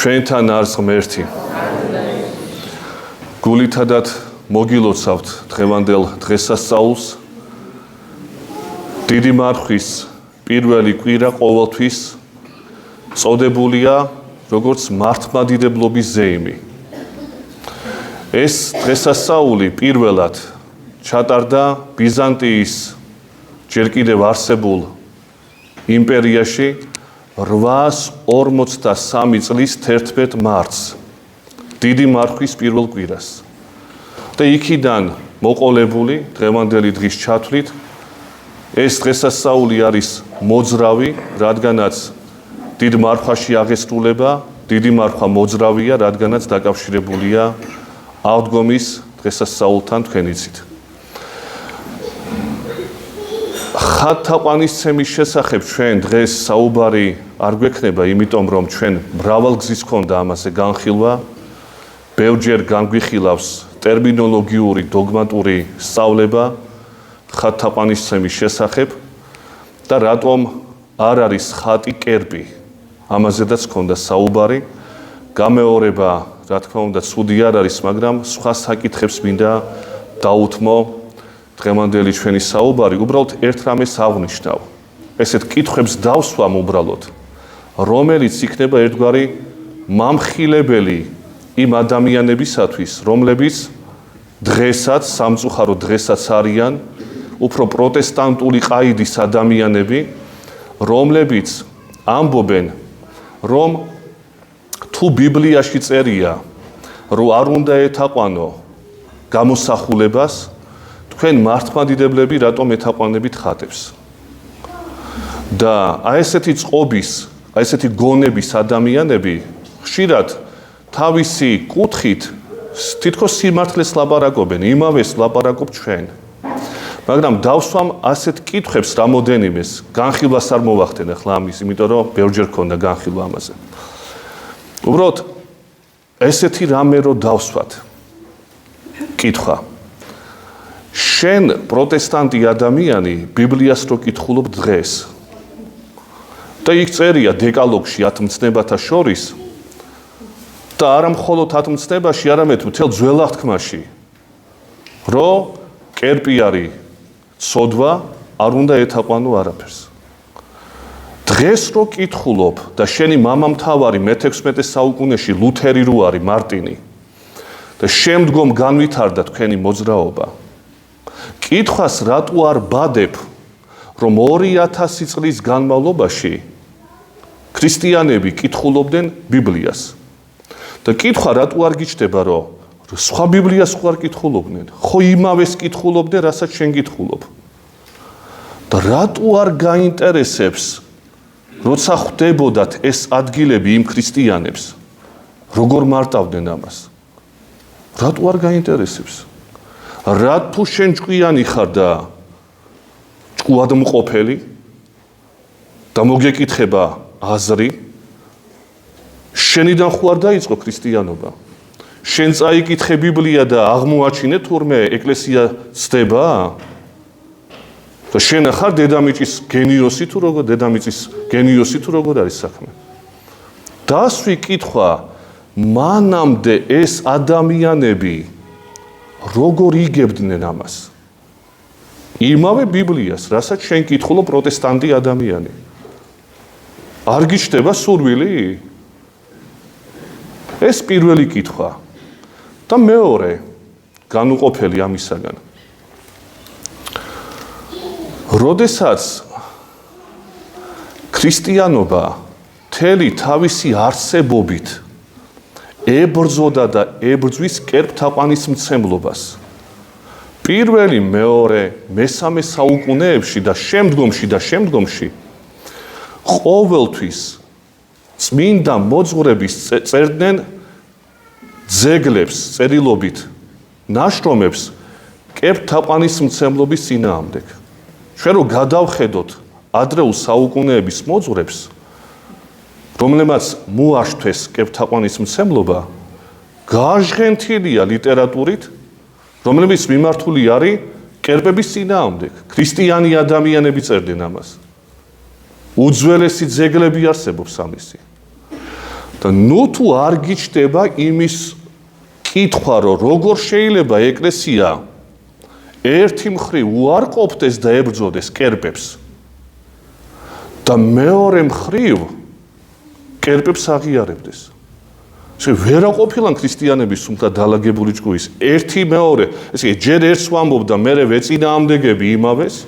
ჩვენთან არის ღმერთი. გულითადად მოგილოცავთ დღევანდელ დღესასწაულს. დიდი მარხვის პირველი კვირა ყოველთვის წოდებულია როგორც მართლმადიდებლობის ზეიმი. ეს დღესასწაული პირველად ჩატარდა ბიზანტიის ჯერ კიდევ არსებულ იმპერიაში 853 წლის 11 მარტს, დიდი მარხვის პირველ კვირას. და იქიდან მოყოლებული დღევანდელი დღის ჩათვლით ეს დღესასწაული არის მოძრავი, რადგანაც დიდ მარხვაში აღესრულება, დიდი მარხვა მოძრავია, რადგანაც დაკავშირებულია აღდგომის დღესასწაულთან თქვენიცით. ხათთაყვანისცემის შესახებ ჩვენ დღეს საუბარი არ გვექნება, იმიტომ რომ ჩვენ მრავალგზის ქონდა ამაზე განხილვა, ბევრჯერ განგვიხილავს ტერმინოლოგიური, დოგმატური სწავლება ხათთაყვანისცემის შესახებ და რატომ არ არის ხატი კერპი, ამაზედაც ქონდა საუბარი. გამეორება, რა თქმა უნდა, ცუდი არ არის, მაგრამ სხვა საკითხებს მინდა დაუთმო დღევანდელი ჩვენი საუბარი. უბრალოდ ერთ რამეს აღვნიშნავ. ესეთ კითხვებს დავსვამ უბრალოდ, რომელიც იქნება ერთგვარი მამხილებელი იმ ადამიანებისათვის, რომლებიც დღესაც, სამწუხაროდ დღესაც არიან უფრო პროტესტანტული ყაიდის ადამიანები, რომლებიც ამბობენ, რომ თუ ბიბლიაში წერია, რომ არ უნდა ეთაყვანო გამოსახულებას, თქვენ მართლმადიდებლები რატომ ეთაყვანებით ხატებს? და აი ესეთი წყობის, აი ესეთი გონების ადამიანები ხშირად თავისი კუთხით თითქოს სიმართლეს ლაპარაკობენ, იმავეს ლაპარაკობ ჩვენ. მაგრამ დავსვამ ასეთ კითხვებს რამოდენიმეს, განხილვას არ მოვახდენ ახლა ამის, იმიტომ რომ ბევრჯერ ქონდა განხილვა ამაზე. უბრალოდ ესეთი რამე რო დავსვათ. კითხვა. შენ პროტესტანტი ადამიანი ბიბლიას რო კითხულობ დღეს და იქ წერია დეკალოგში 10 მცნებათა შორის და არა მხოლოდ 10 მცნებაში, არამედ მთელ ძველ აღთქმაში, რომ კერპი არის ცოდვა, არ უნდა ეთაყვანო არაფერს. დღეს რო კითხულობ და შენი მამამთავარი მე-16 საუკუნეში ლუთერი რო არის მარტინი და შემდგომ განვითარდა თქვენი მოძრაობა, კითხვას რატო არ ბადებ, რომ 2000 წლის განმავლობაში ქრისტიანები კითხულობდნენ ბიბლიას? და კითხვა რატო არ გიჩნდება, რომ სხვა ბიბლიას ხო არ კითხულობდნენ? ხო იმავეს კითხულობდნენ, რასაც შენ კითხულობ. და რატო არ გაინტერესებს, როცა ხვდებოდათ ეს ადგილები იმ ქრისტიანებს, როგორ მარტავდნენ ამას? რატო არ გაინტერესებს? რატო შენ ჭკვიანი ხარ და ჭკუადმყოფელი და მოგეკითხება აზრი? შენიდან ხო არ დაიწყო ქრისტიანობა? შენ წაიკითხე ბიბლია და აღმოაჩინე თურმე ეკლესია ცდება? და შენ ხარ დედამიწის გენიოსი თუ როგორ, დედამიწის გენიოსი თუ როგორ არის საქმე? დასვი კითხვა, მანამდე ეს ადამიანები როგორ იგებდნენ ამას? იმავე ბიბლიას, რასაც შენ კითხულობ პროტესტანტი ადამიანი. არ გიჩნდება სურვილი? ეს პირველი კითხვა. და მეორე, განუყოფელი ამისაგან. როდესაც ქრისტიანობა მთელი თავისი არსებობით ებრძოდა და ებრძვის კერპთაყვანისმცემლობას, პირველი, მეორე, მესამე საუკუნეებში და შემდგომში ყოველთვის წმინდა მოძღვრების წერდნენ ძეგლებს, წერილობით ნაშრომებს კერპთაყვანისმცემლობის წინააღმდეგ. ჩვენ რო გადავხედოთ ადრეულ საუკუნეების მოძღვრებს, რომლებმაც მოაშთვეს კერპთაყვანისმცემლობა, გააჟღენთილია ლიტერატურით, რომლებიც მიმართული არის კერპების წინააღმდეგ. ქრისტიანი ადამიანები წერდნენ ამას. უძველესი ძეგლები არსებობს ამისი. და და ნუ თუ არ გიჩნდება იმის კითხვა, რომ როგორ შეიძლება ეკლესია ერთი მხრივ უარყოფდეს და ებრძოდეს კერპებს და მეორე მხრივ კერპებს აღიარებდეს. ვერა ყოფილან ქრისტიანების სულთა დალაგებული ჭკუის ერთი მეორე, ესე იგი ჯერ ერთს ვამბობ და მერე ვეწინააღმდეგები იმავეს.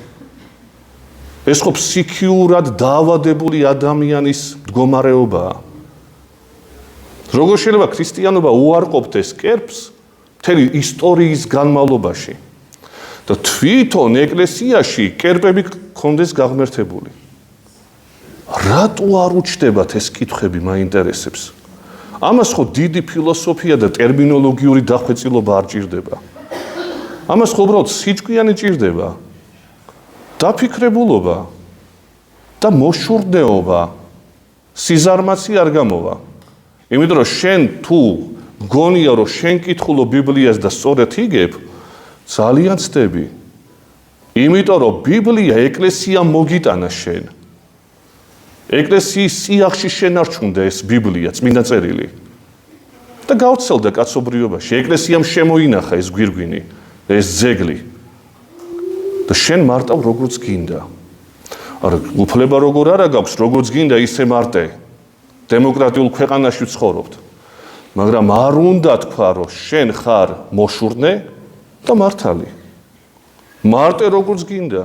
ეს ხო ფსიქიურად დაავადებული ადამიანის მდგომარეობაა. როგორ შეიძლება ქრისტიანობა უარყოფდეს კერპს მთელი ისტორიის განმავლობაში და თვითონ ეკლესიაში კერპები ქონდეს გაღმერთებული. რატო არ უჩნდებათ ეს კითხვები მაინტერესებს? ამას ხო დიდი ფილოსოფია და ტერმინოლოგიური დახვეწილობა არ ჭირდება. ამას ხო უბრალოდ სიჭკვიანი ჭირდება. დაფიქრებულობა და მოშურნეობა, სიზარმაცე არ გამოვა. იმიტომ რომ შენ თუ გონია რომ შენ კითხულობ ბიბლიას და სწორად იგებ, ძალიან ცდები. იმიტომ რომ ბიბლია ეკლესიამ მოგიტანა შენ. ეკლესიის სიახში შენარჩუნდა ეს ბიბლია, წმინდა წერილი. და გავრცელდა კაცობრიობაში. ეკლესიამ შემოინახა ეს გვირგვინი, ეს ძეგლი. და შენ მარტავ როგორც გინდა. არა, უფლება როგორ არა გაქვს, როგორც გინდა ისე მარტე. დემოკრატიულ ქვეყანაში ვცხოვრობთ. მაგრამ არ უნდა თქვა, რომ შენ ხარ მოშურნე და მართალი. მარტე როგორც გინდა.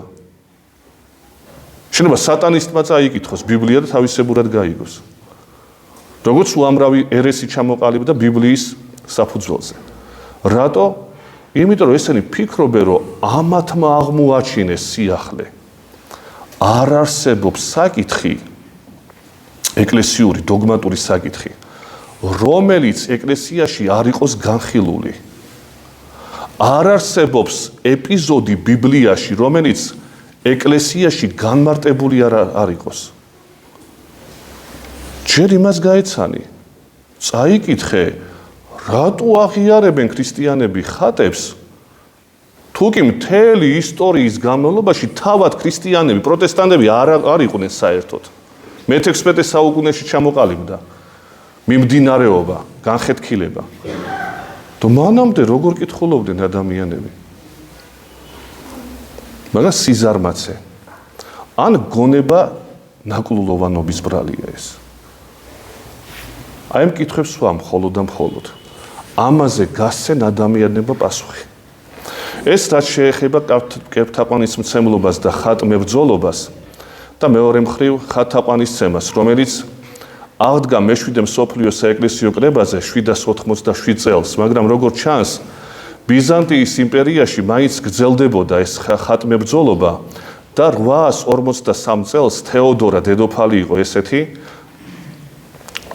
შეიძლება სატანისტმა წაიკითხოს ბიბლია და თავისებურად გაიგოს. როგორც უამრავი ერესი ჩამოყალიბდა ბიბლიის საფუძველზე. რატო? იმიტომ რომ ესენი ფიქრობენ, რომ ამათმა აღმოაჩინეს სიახლე. არ არსებობს საკითხი, ეკლესიური დოგმატური საკითხი, რომელიც ეკლესიაში არ იყოს განხილული. არ არსებობს ეპიზოდი ბიბლიაში, რომელიც ეკლესიაში განმარტებული არ იყოს. ჯერ იმას გაეცანი, წაიკითხე, რატო აღიარებენ ქრისტიანები ხატებს, თუ კი მთელი ისტორიის განმავლობაში თავად ქრისტიანები, პროტესტანტები არ იყვნენ საერთოდ. მე-16 საუკუნეში ჩამოყალიბდა მიმდინარეობა, განხეთქილება. და მანამდე როგორ კითხულობდნენ ადამიანები? მაგრამ სიზარმაცე. ან გონება ნაკლულოვანობის ბრალია ეს. აი ამ კითხვებს ვამ მხოლოდ და მხოლოდ. ამაზე გასცენ ადამიანებმა პასუხი. ეს რაც შეეხება კერპთაყვანისმცემლობას და ხატმებრძოლობას და მეორე მხრივ ხატთაყვანისცემას, რომელიც აღდგა მე-7 მსოფლიო საეკლესიო კრებაზე 787 წელს, მაგრამ როგორც ჩანს, ბიზანტიის იმპერიაში მაინც გრძელდებოდა ეს ხატმებრძოლობა და 853 წელს თეოდორა დედოფალი იყო ესეთი,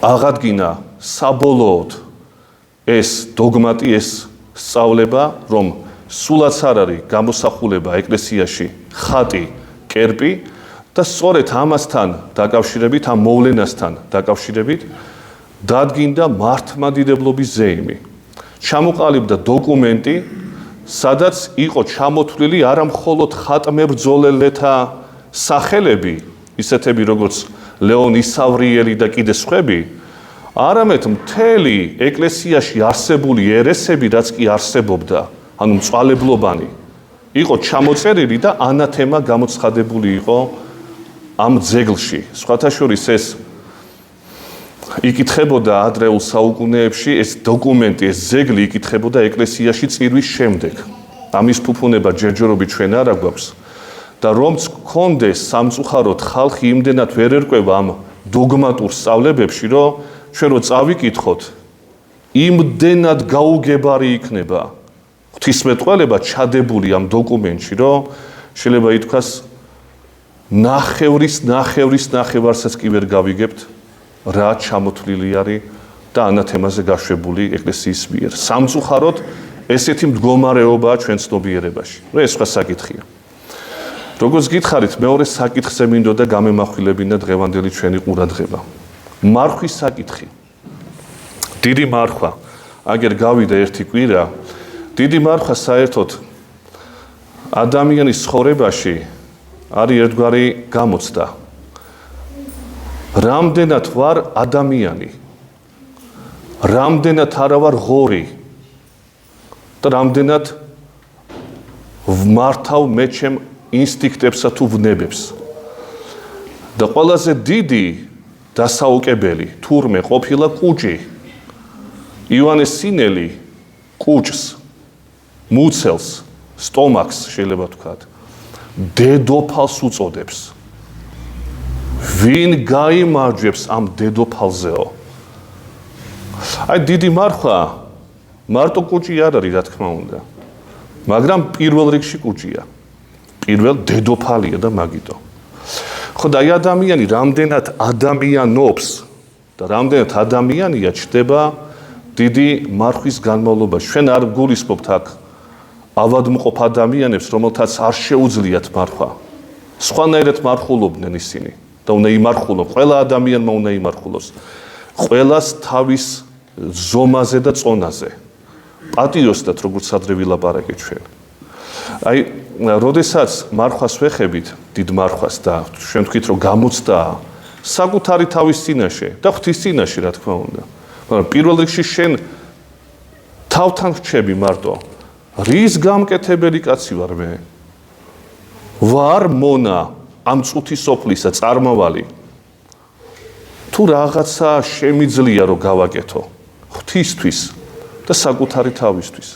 აღადგინა საბოლოოდ ეს დოგმატი, ეს სწავლება, რომ სულაც არ არის გამოსახულება ეკლესიაში ხატი, კერპი და სწორედ ამასთან დაკავშირებით, ამ მოვლენასთან დაკავშირებით დადგინდა მართლმადიდებლობის ზეიმი. ჩამოყალიბდა დოკუმენტი, სადაც იყო ჩამოთვლილი არა მხოლოდ ხატმებრძოლელთა სახელები, ისეთები როგორც ლეონ ისავრიელი და კიდე სხვები, არამედ მთელი ეკლესიაში არსებული ერესები, რაც კი არსებობდა, ანუ მწვალებლობანი, იყო ჩამოწერილი და ანათემა გამოცხადებული იყო ამ ძეგლში. სხვათა შორის ეს იკითხებოდა ადრეულ საუკუნეებში, ეს დოკუმენტი, ეს ძეგლი იკითხებოდა ეკლესიაში წირვის შემდეგ. ამის ფუფუნება ჯერჯერობით ჩვენ არ გვაქვს. და რომც გქონდეს სამწუხაროდ ხალხი იმდენად ვერ ერკვევა ამ დოგმატურ სწავლებებში, რომ ჩვენ რო წავიკითხოთ, იმდენად გაუგებარი იქნება ღვთისმეტყველება ჩადებული ამ დოკუმენტში, რომ შეიძლება ითქვას ნახევრისაც კი ვერ გავიგებთ, რა ჩამოთვლილი არის და ანათემაზე გაშვებული ეკლესიის მიერ. სამწუხაროდ ესეთი მდგომარეობაა ჩვენ ცნობიერებაში. ეს სხვა საკითხია. როგორც გითხარით, მეორე საკითხზე მინდოდა გამემახვილებინა დღევანდელი ჩვენი ყურადღება. მარხვის საკითხი. დიდი მარხვა, აგერ გავიდა ერთი კვირა, დიდი მარხვა საერთოდ ადამიანის ცხოვრებაში არის ერთგვარი გამოცდა. რამდენად ვარ ადამიანი, რამდენად არა ვარ ღორი და რამდენად ვმართავ მე ჩემ ინსტინქტებსა თუ ვნებებს. და ყველაზე დიდი დასაუკებელი თურმე ყოფილა კუჭი. ივანეს სინელი კუჭს, მუცელს, სტომაქს შეიძლება ვთქვათ, დედოფალს უწოდებს. ვინ გაიმარჯვებს ამ დედოფალზეო? აი დიდი მარხვა მარტო კუჭი არ არის, რა თქმა უნდა. მაგრამ პირველ რიგში კუჭია. პირველ დედოფალია და მაგიტო. ხო და აი ადამიანი რამდენად ადამიანობს და რამდენად ადამიანია ჩდება დიდი მარხვის განმავლობაში. ჩვენ არ გულისხმობთ აქ ავადმყოფ ადამიანებს, რომელთაც არ შეუძლიათ მარხვა. სხვანაირად მარხულობდნენ ისინი და უნდა იმარხულონ. ყველა ადამიანმა უნდა იმარხულოს. ყველას თავის ზომაზე და წონაზე. პატიოსდათ, როგორც ადრე ვილაპარაკე ჩვენ. აი, როდესაც მარხვას ვეხებით, დიდ მარხვას და ჩვენ ვთქვით, რომ გამოცდა საკუთარი თავის წინაშე და ღვთის წინაშე, რა თქმა უნდა. მაგრამ პირველ რიგში შენ თავთან რჩები მარტო. რის გამკეთებელი კაცი ვარ მე? ვარ მონა ამ წუთის სოფლისა წარმავალი. თუ რაღაცა შემიძლია რომ გავაკეთო ღვთისთვის და საკუთარი თავისთვის.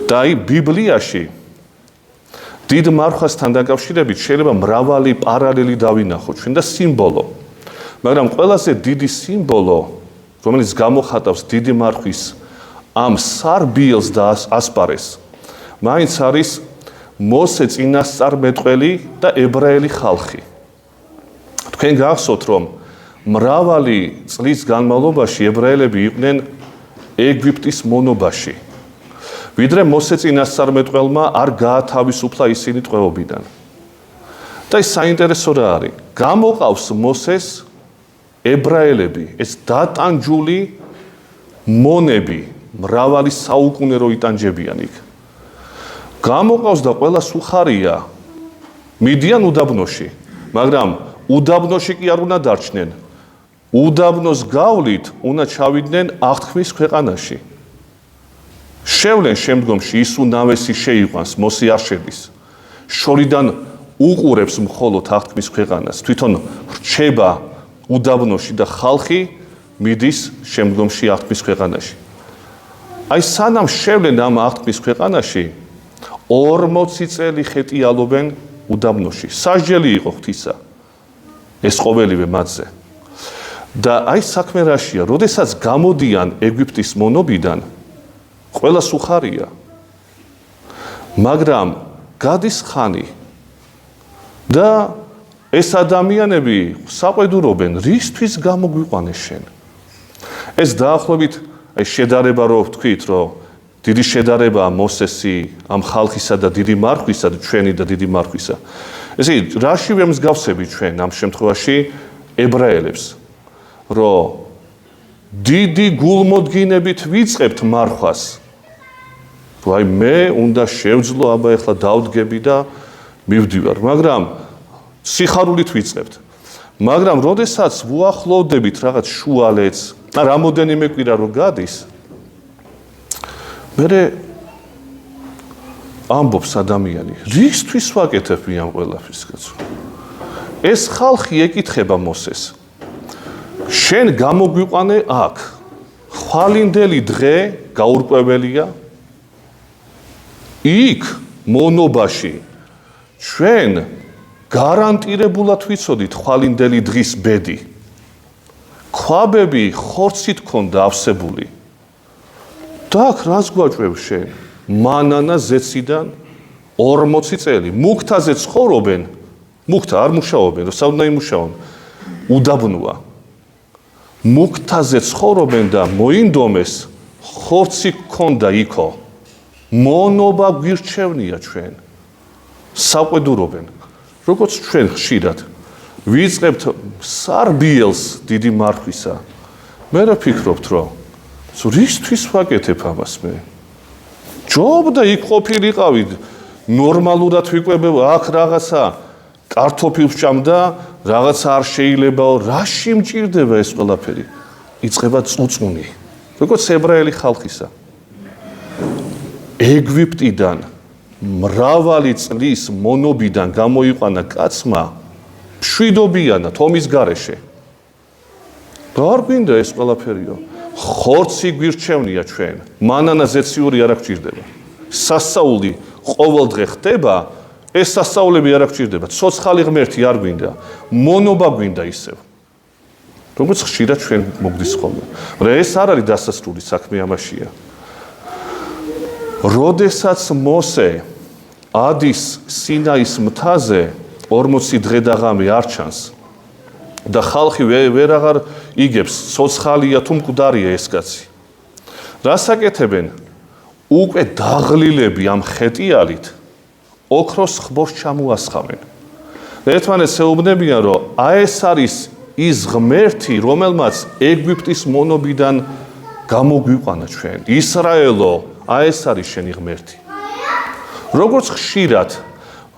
და აი ბიბლიაში დიდ მარხვასთან დაკავშირებით შეიძლება მრავალი პარალელი დავინახოთ ჩვენ და სიმბოლო. მაგრამ ყველაზე დიდი სიმბოლო, რომელიც გამოხატავს დიდი მარხვის ამ სარბიელს და ასპარეს, მაინც არის მოსე წინასწარმეტყველი და ებრაელი ხალხი. თქვენ გახსოვთ, რომ მრავალი წლის განმავლობაში ებრაელები იყვნენ ეგვიპტის მონობაში. ვიდრე მოსე წინასწარმეტყველმა არ გაათავისუფლა ისინი ტყვეობიდან. და ის საინტერესო რა არის? გამოყავს მოსეს ებრაელები, ეს დატანჯული მონები, მრავალი საუკუნე რო იტანჯებიან იქ. გამოყავს და ყველას უხარია მიდიან უდაბნოში, მაგრამ უდაბნოში კი არ უნდა დარჩნენ. უდაბნოს გავლით უნდა ჩავიდნენ აღთქმის ქვეყანაში. შევლენ შემდგომში ისუნავესი შეიყვანს, მოსი არ შედის. შორიდან უყურებს მხოლოდ აღთქმის ქვეყანას. თვითონ რჩება უდაბნოში და ხალხი მიდის შემდგომში აღთქმის ქვეყანაში. აი სანამ შევლენ ამ აღთქმის ქვეყანაში 40 წელი ხეტიალობენ უდაბნოში. სასჯელი იყო ღვთისა ეს ყოველივე მათზე. და აი საქმე რაშია, როდესაც გამოდიან ეგვიპტის მონობიდან ყველას უხარია. მაგრამ გადის ხანი და ეს ადამიანები საყვედურობენ, რისთვის გამოგვიყვანეს შენ? ეს დაახლოებით აი შედარება რო ვთქვით, რომ დიდი შედარებაა მოსესი ამ ხალხისა და დიდი მარხვისა და ჩვენი და დიდი მარხვისა. ესე იგი, რაში ვემსგავსებით ჩვენ ამ შემთხვევაში ებრაელებს, რომ დიდი გულმოდგინებით ვიწყებთ მარხვას. აი მე უნდა შევძლო, აბა ეხლა დავდგები და მივდივარ, მაგრამ სიხარულით ვიწყებთ. მაგრამ როდესაც ვუახლოვდებით რაღაც შუალედს, რამოდენიმე კვირა რო გადის, მერე ამბობს ადამიანი, რისთვის ვაკეთებ ამ ყველაფერს, კაცო? ეს ხალხი ეკითხება მოსეს. შენ გამოგვიყვანე აქ, ხვალინდელი დღე გაურკვეველია, იქ მონობაში ჩვენ გარანტირებულად ვიცოდით ხვალინდელი დღის ბედი. ქვაბები ხორცით ქონდა ავსებული. და აქ რას გვაჭვევ შენ? მანანა ზეციდან 40 წელი მუქთაზე ცხოვრობენ, მუქთა არ მუშაობენ, როცა უნდა იმუშაონ, უდაბნოა. მუქთაზე ცხოვრობენ და მოინდომეს ხორცი ქონდა იქო. მონობა გვირჩევნია ჩვენ. საყვედურობენ. როგორც ჩვენ ხშირად ვიწყებთ სარბიელს დიდი მარხვისა. მე რა ფიქრობთ, რომ რისთვის ვაკეთებ ამას მე? ჯობდა იქ ყოფილიყავი, ნორმალურად ვიკვებებ, აქ რაღაცა კარტოფილს ჭამდა, რაღაცა არ შეიძლებაო, რაში მჭირდება ეს ყველაფერი? იწყება წუწუნი. როგორც ებრაელი ხალხისა. ეგვიპტიდან მრავალი წლის მონობიდან გამოიყვანა კაცმა მშვიდობიანად ომის გარეშე. და არ გვინდა ეს ყველაფერიო. ხორცი გვირჩევნია ჩვენ, მანანა ზეციური არ გვჭირდება. სასწაული ყოველდღე ხდება, ეს სასწაულები არ გვჭირდება. ცოცხალი ღმერთი არ გვინდა, მონობა გვინდა ისევ. როგორც ხშირად ჩვენ მოგდის ხოლმე. მაგრამ ეს არ არის დასასრული საქმე ამაშია. როდესაც მოსე ადის სინაის მთაზე 40 დღე და ღამე არ ჩანს და ხალხი ვერ აღარ იგებს, ცოცხალია თუ მკვდარია ეს კაცი. რას აკეთებენ? უკვე დაღლილები ამ ხეტიალით ოქროს ხბოს ჩამოასხამენ. ერთმანეთს ეუბნებიან, რომ ეს არის ის ღმერთი, რომელმაც ეგვიპტის მონობიდან გამოგვიყვანა ჩვენ. ისრაელო, ეს არის შენი ღმერთი. როგორც ხშირად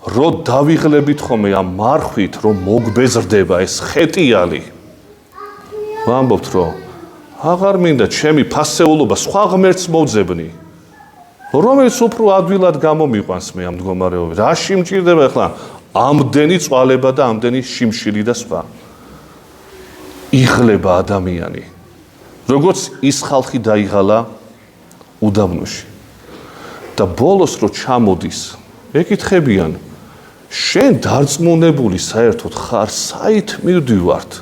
რო დავიღლებით ხოლმე ამ მარხვით, რომ მოგბეზრდება ეს ხეტიალი. ვამბობთ, რომ აღარ მინდა ჩემი ფასეულობა სხვა ღმერთს მოძებნი. რომელიც უფრო ადვილად გამომიყვანს მე ამ მდგომარეობიდან. რაში მჭირდება ახლა ამდენი წვალება და ამდენი შიმშილი და სხვა. იღლება ადამიანი. როგორც ის ხალხი დაიღალა უდაბნოში. და ბოლოს რო ჩამოდის, ეკითხებიან, შენ დარწმუნებული საერთოდ ხარ, საით მივდივართ?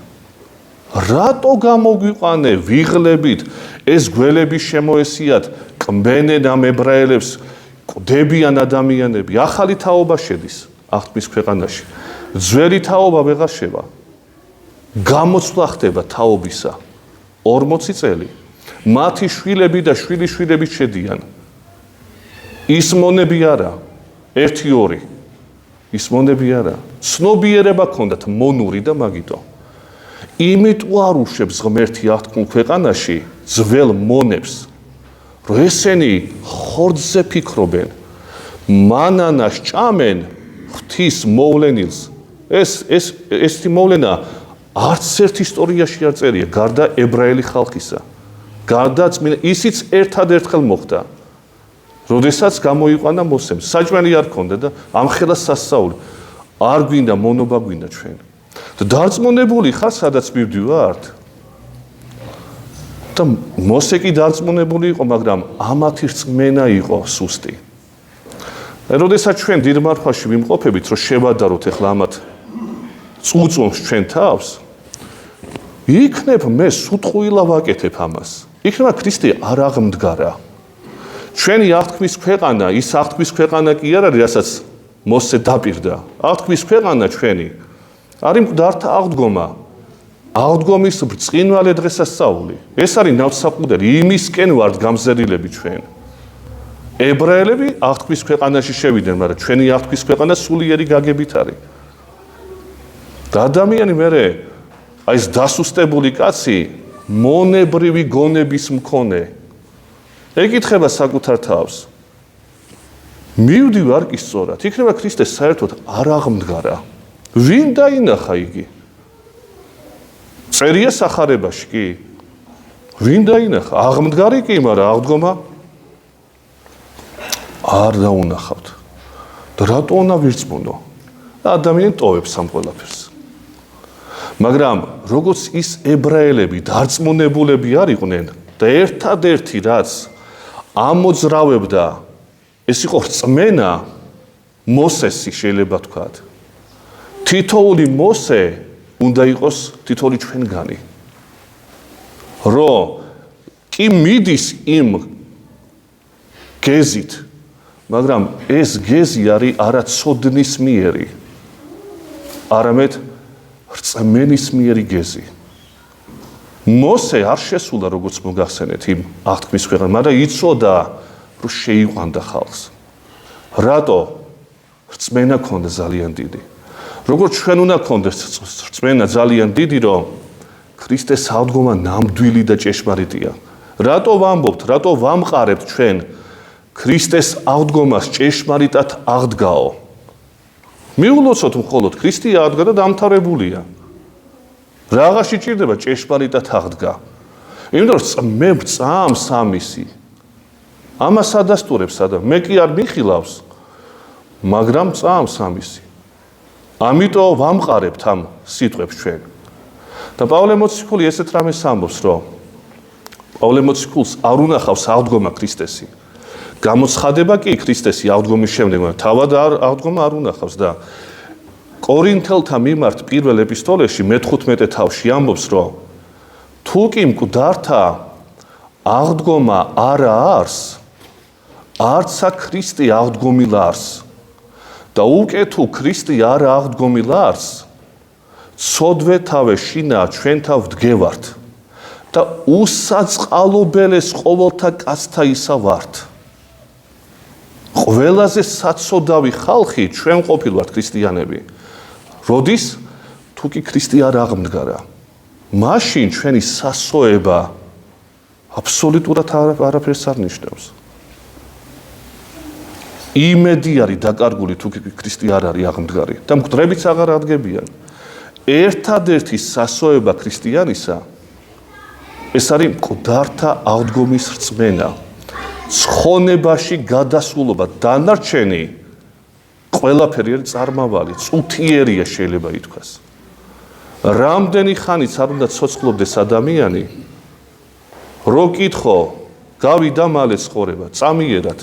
რატო გამოგვიყვანე ვიღლებით, ეს გველები შემოესიათ, კმბენენ ამ ებრაელებს, კვდებიან ადამიანები, ახალი თაობა შედის აღთქმის ქვეყანაში. ძველი თაობა ვეღარ შევა. გამოცვლა ხდება თაობისა 40 წელი. მათი შვილები და შვილიშვილები შედიან. ის მონები არა, 1-2. ის მონები არა. ცნობიერება ჰქონდათ მონური და მაგიტო. იმიტომ არ უშვებს ღმერთი აღთქმულ ქვეყანაში ძველ მონებს, რომ ესენი ხორცზე ფიქრობენ, მანანას ჭამენ ღვთის მოვლენილს. ეს მოვლენა არც ერთ ისტორიაში არ წერია, გარდა ებრაელი ხალხისა. გარდა ისიც ერთადერთხელ მოხდა. როდესაც გამოიყვანა მოსემ, საჭმელი არ ქონდა და ამხელა სასწაული. არ გვინდა მონობა, გვინდა ჩვენ. და დარწმუნებული ხარ, სადაც მივდივართ? და მოსე კი დარწმუნებული იყო, მაგრამ ამათი რწმენა იყო სუსტი. როდესაც ჩვენ დიდ მარხვაში ვიმყოფებით, რომ შევადაროთ ახლა ამათ წუწუნს ჩვენ თავს, იქნებ მე სუტყუილა ვაკეთებ ამას. იქნება ქრისტე არ აღმდგარა. ჩვენი აღთქმის ქვეყანა, ის აღთქმის ქვეყანა კი არ არის, რასაც მოსე დაპირდა. აღთქმის ქვეყანა ჩვენი არის მკვდართა აღდგომა. აღდგომის ბრწყინვალე დღესასწაული. ეს არის ნავსაყუდელი, იმისკენ ვართ გამზერილები ჩვენ. ებრაელები აღთქმის ქვეყანაში შევიდნენ, მაგრამ ჩვენი აღთქმის ქვეყანა სულიერი გაგებით არის. და ადამიანი მერე აი ეს დასუსტებული კაცი მონებრივი გონების მქონე ეკითხება საკუთარ თავს. მივდივარ კი სწორად, იქნება ქრისტე საერთოდ არ აღმდგარა. ვინ დაინახა იგი? წერია სახარებაში კი? ვინ დაინახა? აღმდგარი კი, მაგრამ აღდგომა არ დაუნახავთ. და რატო უნდა ვირწმუნო? ადამიანი ტოვებს ამ ყველაფერს. მაგრამ როგორც ის ებრაელები დარწმუნებულები არ იყვნენ და ერთადერთი რაც ამოძრავებდა, ეს იყო რწმენა მოსესი, შეიძლება თქვათ. თითოეული მოსე უნდა იყოს თითოეული ჩვენგანი. რომ კი მიდის იმ გეზით, მაგრამ ეს გეზი არის არა ცოდნის მიერი, არამედ რწმენის მიერი გეზი. მოსე არ შესულა, როგორც მოგახსენეთ, იმ აღთქმის ქვეყანაში, მაგრამ იცოდა, რომ შეიყვანდა ხალხს. რატო? რწმენა ქონდა ძალიან დიდი. როგორც ჩვენ უნდა ქონდეს რწმენა ძალიან დიდი, რომ ქრისტეს აღდგომა ნამდვილი და ჭეშმარიტია. რატო ვამბობთ, რატო ვამყარებთ ჩვენ ქრისტეს აღდგომას ჭეშმარიტად აღდგაო? მიულოცოთ მხოლოდ ქრისტე აღდგა და დამთავრებულია. რაღაცი ჭირდება ჭეშმარიტად აღდგა. იმიტომ რომ მე წამს ამისი. ამას ადასტურებს და მე კი არ მიხილავს, მაგრამ წამს ამისი. ამიტომ ვამყარებთ ამ სიტყვებს ჩვენ. და პავლე მოციქული ესეთ რამეს ამბობს, რომ პავლე მოციქულს არ უნახავს აღდგომა ქრისტესი. გამოცხადება კი ქრისტესი აღდგომის შემდეგ, მაგრამ თავად აღდგომა არ უნახავს და კორინთელთა მიმართ პირველ ეპისტოლეში მე-15 თავში ამბობს, რომ თუ კი მკვდართა აღდგომა არა არს, არცა ქრისტე აღდგომილ არს და უკვე თუ ქრისტე არ აღდგომილ არს, ცოდვე თავე შინა ჩვენ თავ ვდგევართ და უსაწყალობელეს ყოველთა კაცთა ისა ვართ. ყველაზე საცოდავი ხალხი ჩვენ ყოფილვართ ქრისტიანები. როდის თუ კი ქრისტე არ აღმდგარა, მაშინ ჩვენი სასოება აბსოლუტურად არაფერს არ ნიშნავს. იმედი არის დაკარგული თუ კი ქრისტე არ არის აღმდგარი და მკვდრებიც აღარ ადგებიან. ერთადერთი სასოება ქრისტიანისა ეს არის მკვდართა აღდგომის რწმენა. ცხონებაში გადასულობა, დანარჩენი ყველაფერი არის წარმავალი, წუთიერია შეიძლება ითქვას. რამდენი ხანიც არ უნდა ცოცხლობდეს ადამიანი, რო კითხო, გავიდა მალე ცხოვრება, წამიერად.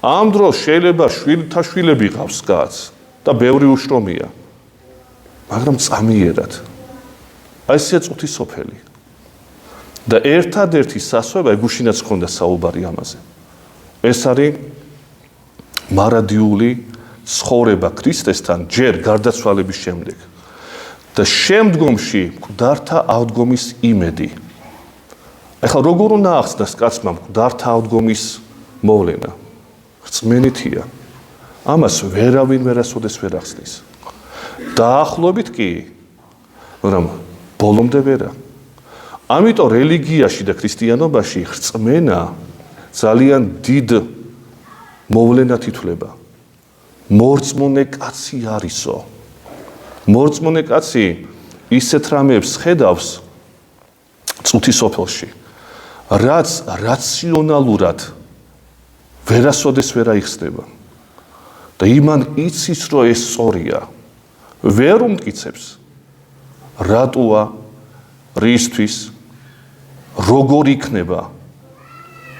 ამ დროს შეიძლება შვილთა შვილები ყავს კაცს და ბევრი უშრომია. მაგრამ წამიერად. აი ესეა წუთის სოფელი. და ერთადერთი სასოება გუშინაც ხონდა საუბარი ამაზე. ეს არის მარადიული ცხოვრება ქრისტესთან ჯერ გარდაცვალების შემდეგ. და შემდგომში მკვდართა აღდგომის იმედი. ეხლა როგორ უნდა ახსნას კაცმა მკვდართა აღდგომის მოვლენა? რწმენითია. ამას ვერავინ ვერასოდეს ვერ ახსნის. დაახლოებით კი, მაგრამ ბოლომდე ვერა. ამიტომ რელიგიაში და ქრისტიანობაში რწმენა ძალიან დიდ მოვლენად ითვლება. მორწმუნე კაცი არისო. მორწმუნე კაცი ისეთ რამეებს ხედავს წუთის სოფელში, რაც რაციონალურად ვერასოდეს ვერ აიხსნება. და იმან იცის, რომ ეს სწორია. ვერ უმტკიცებს. რატოა, რისთვის, როგორ იქნება,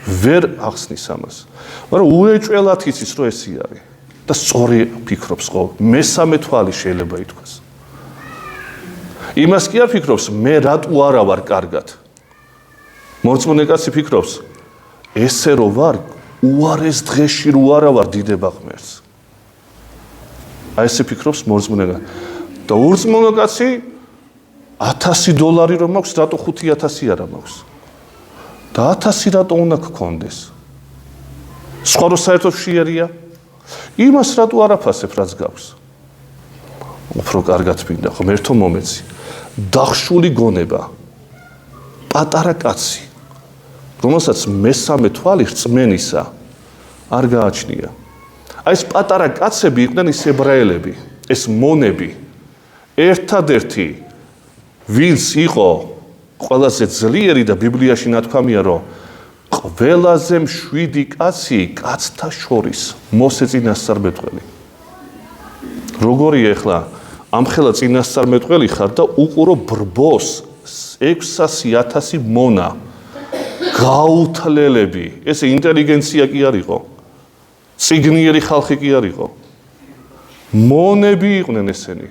ვერ ახსნის ამას. მაგრამ უეჭველად იცის, რომ ესე არის. და სწორი ფიქრობს ყოველ. მესამე თვალი შეიძლება ითქვას. იმას კი არ ფიქრობს, მე რატო არა ვარ კარგად. მორწმუნე კაცი ფიქრობს, ესე რო ვარ, უარეს დღეში რო არა ვარ დიდება ღმერთს. აი ესე ფიქრობს მორწმუნე კაცი. და ურწმუნო კაცი $1000 რომ მაქვს, რატო 5000 არა მაქვს? და 1000 რატო უნდა გქონდეს? სხვა რო საერთოდ შეერია? იმას რატო არაფასებ, რაც გაქვს? უფრო კარგად მინდა ღმერთო მომეცი. დახშული გონება. პატარა კაცი, რომელსაც მესამე თვალი რწმენისა არ გააჩნია. აი ეს პატარა კაცები იყვნენ ის ებრაელები, ეს მონები. ერთადერთი ვინც იყო ყველაზე ძლიერი და ბიბლიაში ნათქვამია, რომ ყველაზე მშვიდი კაცი კაცთა შორის მოსე წინასწარმეტყველი. როგორია ახლა ამხელა წინასწარმეტყველი ხარ და უყურო ბრბოს 600,000 მონა გაუთლელები. ესე ინტელიგენცია კი არ იყო. წიგნიერი ხალხი კი არ იყო. მონები იყვნენ ესენი.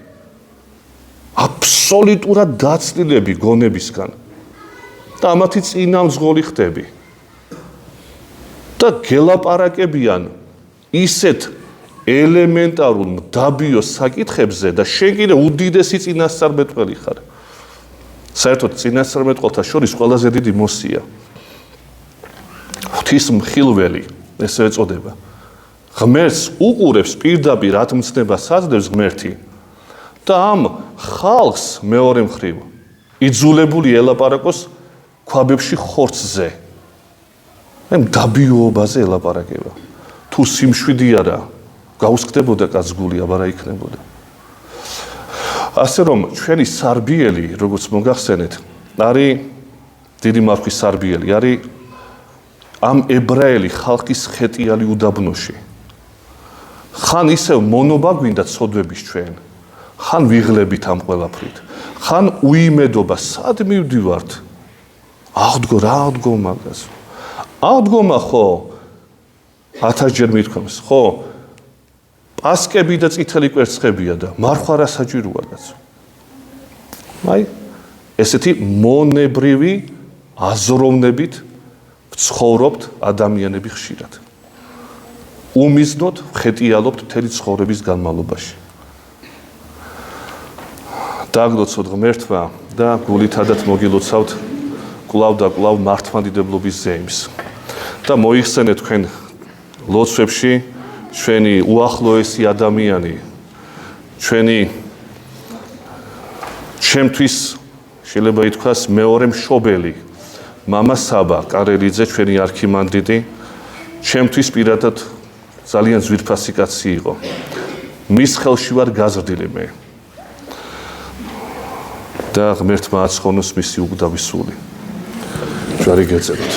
აბსოლუტურად დაცლილები გონებისგან. და ამათი წინამძღოლი ხდები. და გელაპარაკებიან ისეთ ელემენტარულ მდაბიო საკითხებზე და შენ კიდე უდიდესი წინასწარმეტყველი ხარ. საერთოდ წინასწარმეტყველთა შორის ყველაზე დიდი მოსია. ღვთისმხილველი, ესე ეწოდება. ღმერთს უყურებს პირდაპირ ათმცნებას აძლევს ღმერთი და ამ ხალხს მეორე მხრივ იძულებული ელაპარაკოს ქვაბებში ხორცზე. აი მდაბიოობაზე ელაპარაკება. თუ სიმშვიდი არა, გაუსკდებოდა კაც გული, აბა რა იქნებოდა. ასე რომ ჩვენი სარბიელი, როგორც მოგახსენეთ, არის დიდი მარხვის სარბიელი არის ამ ებრაელი ხალხის ხეტიალი უდაბნოში. ხან ისევ მონობა გვინდა ცოდვების ჩვენ, ხან ვიღლებით ამ ყველაფრით, ხან უიმედობა, სად მივდივართ? აღდგო, რა აღდგო მაგას? აღდგომა ხო 1000-ჯერ მithქვამს, ხო? პასკები და წითელი კვერცხებია და მარხვა რა საჭიროა კაცო? აი, ესეთი მონებრივი აზროვნებით ცხოვრობთ ადამიანები ხშირად. უმიზნოდ ხეტიალობთ მთელი ცხოვრების განმავლობაში. დაგლოცოთ ღმერთმა და გულითადაც მოგილოცავთ კვლავ და კვლავ მართლმადიდებლობის ზეიმს. და მოიხსენეთ თქვენ ლოცვებში ჩვენი უახლოესი ადამიანი, ჩემთვის შეიძლება ითქვას მეორე მშობელი, მამა საბა კარელიძე, ჩვენი არქიმანდრიტი, ჩემთვის პირადად ძალიან ძვირფასი კაცი იყო. მის ხელში ვარ გაზრდილი მე. და ღმერთმა აცხონოს მისი უგდავი სული. ჯვარი გეწეროთ.